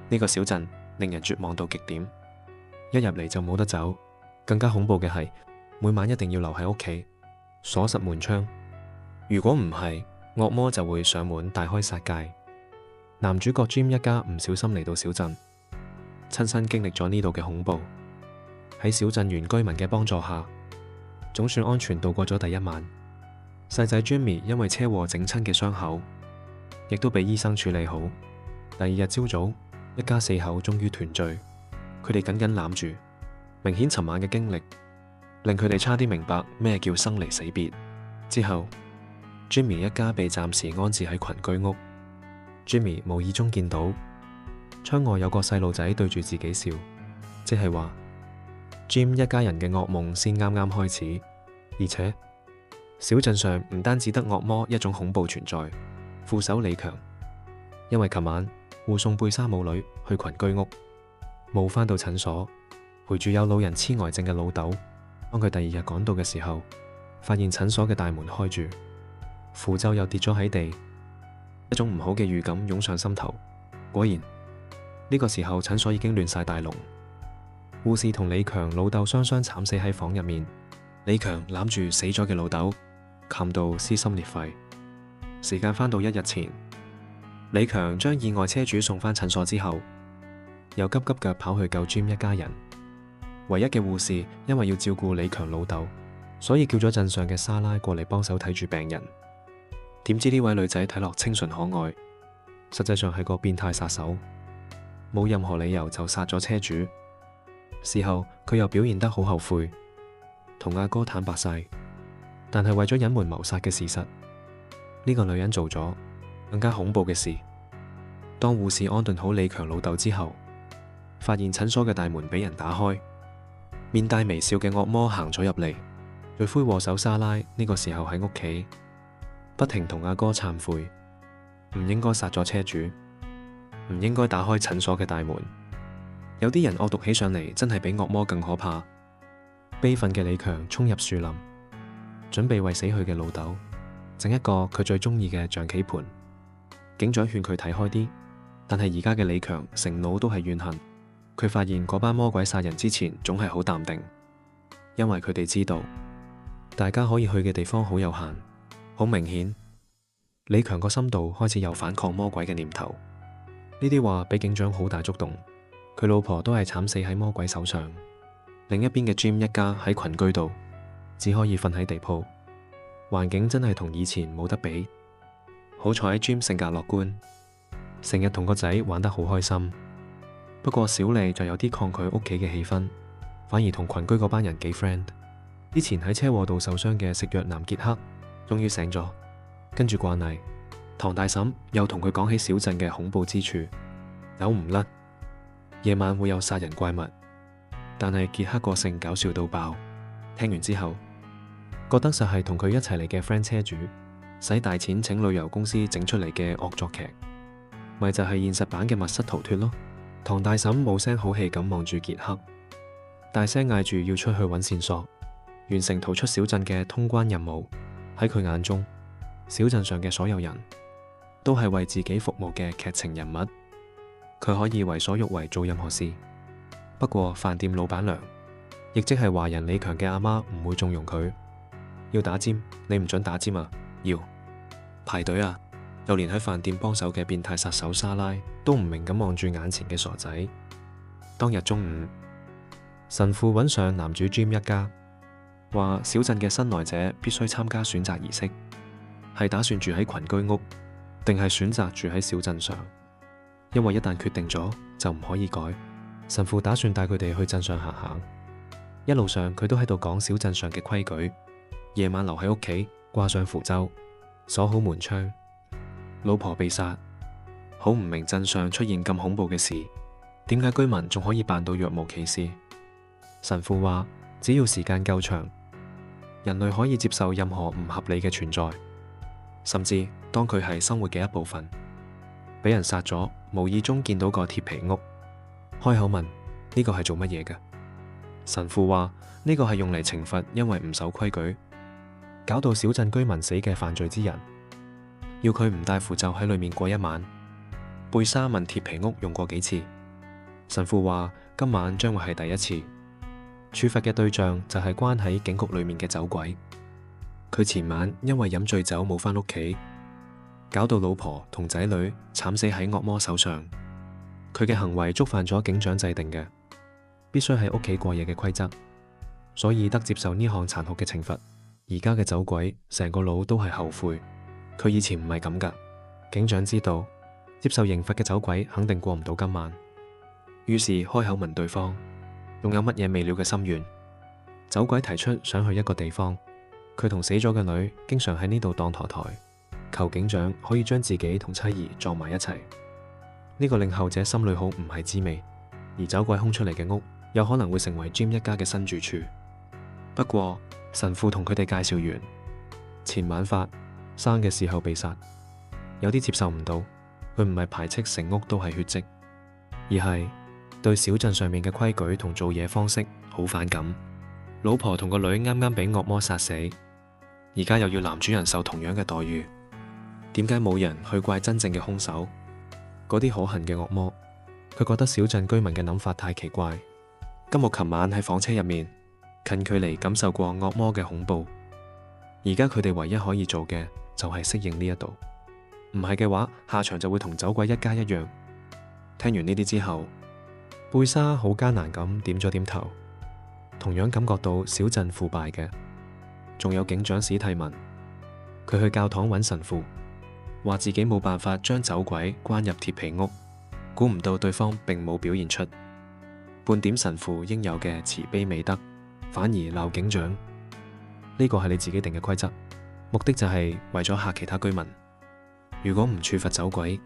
呢個小鎮令人絕望到極點，一入嚟就冇得走。更加恐怖嘅係，每晚一定要留喺屋企，鎖實門窗。如果唔係，惡魔就會上門大開殺戒。男主角 Jim 一家唔小心嚟到小鎮，親身經歷咗呢度嘅恐怖。喺小鎮原居民嘅幫助下，總算安全度過咗第一晚。細仔 Jimmy 因為車禍整親嘅傷口，亦都被醫生處理好。第二日朝早，一家四口終於團聚，佢哋緊緊攬住。明顯尋晚嘅經歷令佢哋差啲明白咩叫生離死別。之後 Jimmy 一家被暫時安置喺群居屋。Jimmy 無意中見到窗外有個細路仔對住自己笑，即係話 Jim 一家人嘅噩夢先啱啱開始。而且小鎮上唔單止得惡魔一種恐怖存在，副手李強因為琴晚護送貝莎母女去群居屋，冇返到診所，陪住有老人痴呆症嘅老豆。當佢第二日趕到嘅時候，發現診所嘅大門開住，符咒又跌咗喺地，一種唔好嘅預感湧上心頭。果然呢個時候診所已經亂晒大龍，護士同李強老豆雙雙慘死喺房入面。李強攬住死咗嘅老豆，喊到撕心裂肺。時間返到一日前，李強將意外車主送返診所之後，又急急腳跑去救 Jim 一家人。唯一嘅護士因為要照顧李強老豆，所以叫咗鎮上嘅莎拉過嚟幫手睇住病人。點知呢位女仔睇落清純可愛，實際上係個變態殺手，冇任何理由就殺咗車主。事後佢又表現得好後悔，同阿哥坦白晒，但係為咗隱瞞謀殺嘅事實，呢個女人做咗更加恐怖嘅事。當護士安頓好李強老豆之後，發現診所嘅大門俾人打開，面帶微笑嘅惡魔行咗入嚟。罪魁禍首莎拉呢個時候喺屋企，不停同阿哥懺悔，唔應該殺咗車主，唔應該打開診所嘅大門。有啲人惡毒起上嚟，真係比惡魔更可怕。悲憤嘅李強衝入樹林，準備為死去嘅老豆整一個佢最中意嘅象棋盤。警長勸佢睇開啲，但係而家嘅李強成腦都係怨恨。佢發現嗰班魔鬼殺人之前總係好淡定，因為佢哋知道大家可以去嘅地方好有限。好明顯，李強個心度開始有反抗魔鬼嘅念頭。呢啲話俾警長好大觸動。佢老婆都係慘死喺魔鬼手上，另一邊嘅 Jim 一家喺群居度，只可以瞓喺地鋪，環境真係同以前冇得比。好彩 Jim 性格樂觀，成日同個仔玩得好開心。不過小麗就有啲抗拒屋企嘅氣氛，反而同群居嗰班人幾 friend。之前喺車禍度受傷嘅食藥男傑克終於醒咗，跟住慣例，唐大嬸又同佢講起小鎮嘅恐怖之處，走唔甩，夜晚會有殺人怪物。但係傑克個性搞笑到爆，聽完之後覺得實係同佢一齊嚟嘅 friend 車主使大錢請旅遊公司整出嚟嘅惡作劇，咪就係現實版嘅密室逃脫咯。唐大嬸冇聲好氣咁望住傑克，大聲嗌住要出去揾線索，完成逃出小鎮嘅通關任務。喺佢眼中，小鎮上嘅所有人都係為自己服務嘅劇情人物，佢可以為所欲為做任何事。不過飯店老闆娘，亦即係華人李強嘅阿媽唔會縱容佢。要打尖，你唔准打尖啊！要排隊啊！就連喺飯店幫手嘅變態殺手莎拉都唔明咁望住眼前嘅傻仔。當日中午，神父揾上男主 Jim 一家，話小鎮嘅新來者必須參加選擇儀式，係打算住喺群居屋，定係選擇住喺小鎮上？因為一旦決定咗，就唔可以改。神父打算帶佢哋去鎮上行行，一路上佢都喺度講小鎮上嘅規矩，夜晚留喺屋企，掛上符咒，鎖好門窗。老婆被殺，好唔明鎮上出現咁恐怖嘅事，點解居民仲可以扮到若無其事？神父話，只要時間夠長，人類可以接受任何唔合理嘅存在，甚至當佢係生活嘅一部分。俾人殺咗，無意中見到個鐵皮屋，開口問呢個係做乜嘢嘅？神父話呢個係用嚟懲罰因為唔守規矩，搞到小鎮居民死嘅犯罪之人，要佢唔帶符咒喺裏面過一晚。貝莎問鐵皮屋用過幾次，神父話今晚將會係第一次。處罰嘅對象就係關喺警局裏面嘅走鬼。佢前晚因為飲醉酒冇返屋企，搞到老婆同仔女慘死喺惡魔手上。佢嘅行為觸犯咗警長制定嘅必須喺屋企過夜嘅規則，所以得接受呢項殘酷嘅懲罰。而家嘅走鬼成個腦都係後悔，佢以前唔係咁噶。警長知道接受刑罰嘅走鬼肯定過唔到今晚，於是開口問對方仲有乜嘢未了嘅心願。走鬼提出想去一個地方，佢同死咗嘅女經常喺呢度當台台，求警長可以將自己同妻兒撞埋一齊。呢個令後者心裏好唔係滋味，而走鬼空出嚟嘅屋有可能會成為 Jim 一家嘅新住處。不過神父同佢哋介紹完，前晚發生嘅時候被殺，有啲接受唔到。佢唔係排斥成屋都係血跡，而係對小鎮上面嘅規矩同做嘢方式好反感。老婆同個女啱啱俾惡魔殺死，而家又要男主人受同樣嘅待遇，點解冇人去怪真正嘅兇手？嗰啲可恨嘅惡魔。佢覺得小鎮居民嘅諗法太奇怪。金木琴晚喺房車入面近距離感受過惡魔嘅恐怖，而家佢哋唯一可以做嘅就係適應呢一度，唔係嘅話下場就會同走鬼一家一樣。聽完呢啲之後，貝莎好艱難咁點咗點頭，同樣感覺到小鎮腐敗嘅仲有警長史蒂文。佢去教堂揾神父，話自己冇辦法將走鬼關入鐵皮屋，估唔到對方並冇表現出半點神父應有嘅慈悲美德，反而鬧警長。呢個係你自己定嘅規則，目的就係為咗嚇其他居民。如果唔處罰走鬼，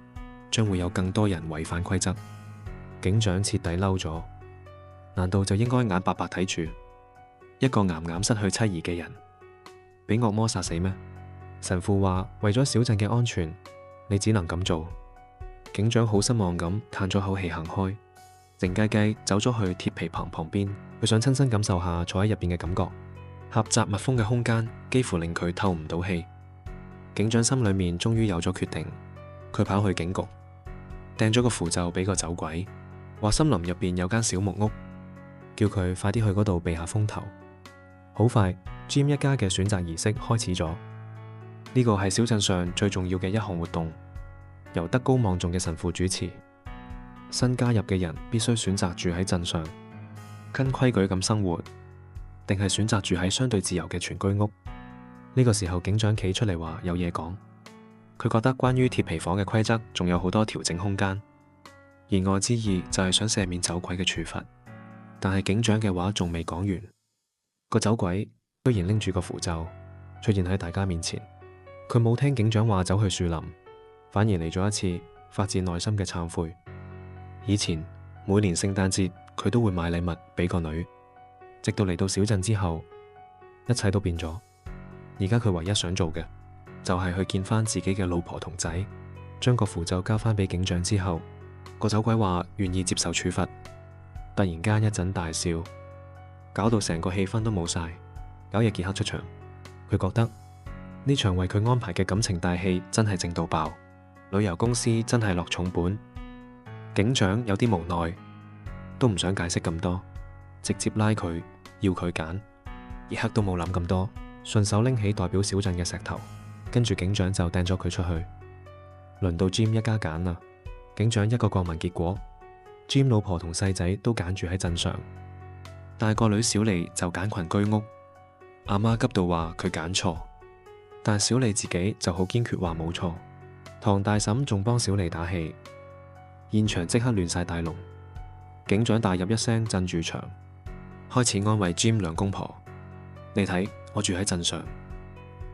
將會有更多人違反規則。警長徹底嬲咗，難道就應該眼白白睇住一個啱啱失去妻兒嘅人俾惡魔殺死咩？神父話為咗小鎮嘅安全，你只能咁做。警長好失望咁嘆咗口氣行開，靜雞雞走咗去鐵皮棚旁邊。佢想親身感受下坐喺入邊嘅感覺。狹窄密封嘅空間幾乎令佢透唔到氣。警長心裏面終於有咗決定，佢跑去警局掟咗個符咒俾個走鬼，話森林入邊有間小木屋，叫佢快啲去嗰度避下風頭。好快 Jim 一家嘅選擇儀式開始咗。呢個係小鎮上最重要嘅一項活動，由德高望重嘅神父主持。新加入嘅人必須選擇住喺鎮上，跟規矩咁生活，定係選擇住喺相對自由嘅全居屋。呢個時候警長企出嚟話有嘢講，佢覺得關於鐵皮房嘅規則仲有好多調整空間，言外之意就係想赦免走鬼嘅處罰。但係警長嘅話仲未講完，個走鬼居然拎住個符咒出現喺大家面前。佢冇聽警長話走去樹林，反而嚟咗一次發自內心嘅懺悔。以前每年聖誕節佢都會買禮物俾個女，直到嚟到小鎮之後，一切都變咗。而家佢唯一想做嘅就係去見翻自己嘅老婆同仔，將個符咒交翻俾警長之後，個走鬼話願意接受處罰。突然間一陣大笑，搞到成個氣氛都冇晒。搞夜傑克出場，佢覺得呢場為佢安排嘅感情大戲真係正到爆，旅遊公司真係落重本。警長有啲無奈，都唔想解釋咁多，直接拉佢要佢揀。傑克都冇諗咁多，順手拎起代表小鎮嘅石頭，跟住警長就掟咗佢出去。輪到 Jim 一家揀啦，警長一個個問結果， Jim 老婆同細仔都揀住喺鎮上，大個女小莉就揀群居屋。阿媽急到話佢揀錯，但小莉自己就好堅決話冇錯。唐大嬸仲幫小莉打氣，現場即刻亂晒大龍。警長大入一聲鎮住場，開始安慰 Jim 兩公婆。你睇，我住喺鎮上，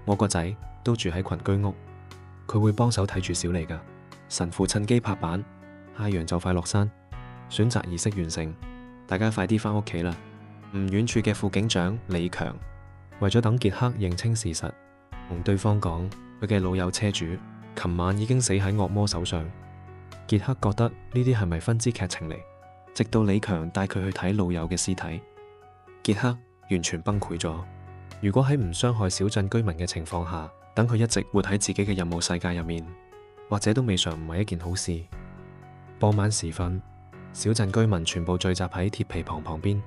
我個仔都住喺群居屋，佢會幫手睇住小莉噶。神父趁機拍板，太陽就快落山，選擇儀式完成，大家快啲返屋企啦。唔遠處嘅副警長李強為咗等傑克認清事實，同對方講佢嘅老友車主琴晚已經死喺惡魔手上。傑克覺得呢啲係咪分支劇情嚟？直到李強帶佢去睇老友嘅屍體，傑克完全崩潰咗。如果喺唔傷害小鎮居民嘅情況下，等佢一直活喺自己嘅任務世界入面，或者都未嘗唔係一件好事。傍晚時分，小鎮居民全部聚集喺鐵皮棚旁邊。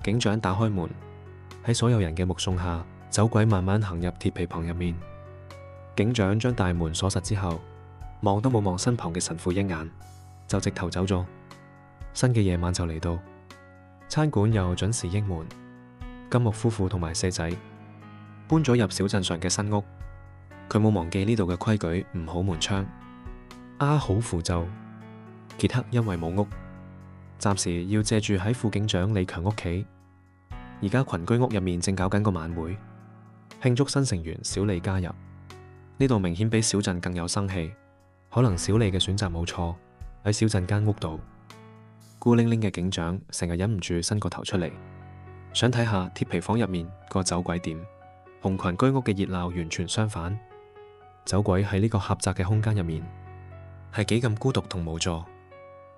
警長打開門，喺所有人嘅目送下，走鬼慢慢行入鐵皮棚入面。警長將大門鎖實之後，望都冇望身旁嘅神父一眼，就直頭走咗。新嘅夜晚就嚟到，餐館又準時應門。金木夫婦同埋四仔搬咗入小鎮上嘅新屋，佢冇忘記呢度嘅規矩，唔好門窗。阿好符咒，傑克因為冇屋，暫時要借住喺副警長李強屋企。而家群居屋入面正搞緊個晚會，慶祝新成員小李加入。呢度明顯比小鎮更有生氣，可能小李嘅選擇冇錯。喺小鎮間屋度，孤零零嘅警長成日忍唔住伸個頭出嚟，想睇下鐵皮房入面個走鬼點。紅群居屋嘅熱鬧完全相反，走鬼喺呢個狹窄嘅空間入面係幾咁孤獨同無助。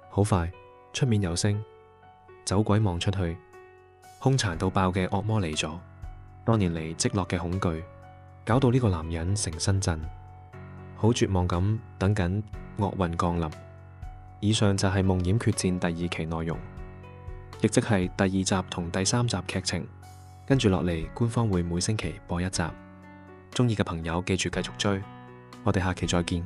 好快，出面有聲，走鬼望出去，兇殘到爆嘅惡魔嚟咗。多年嚟積落嘅恐懼，搞到呢個男人成身震，好絕望咁等緊惡運降臨。以上就係《夢魘決戰》第二期內容，亦即係第二集同第三集劇情。跟住落嚟，官方會每星期播一集。鍾意嘅朋友記住繼續追，我哋下期再見。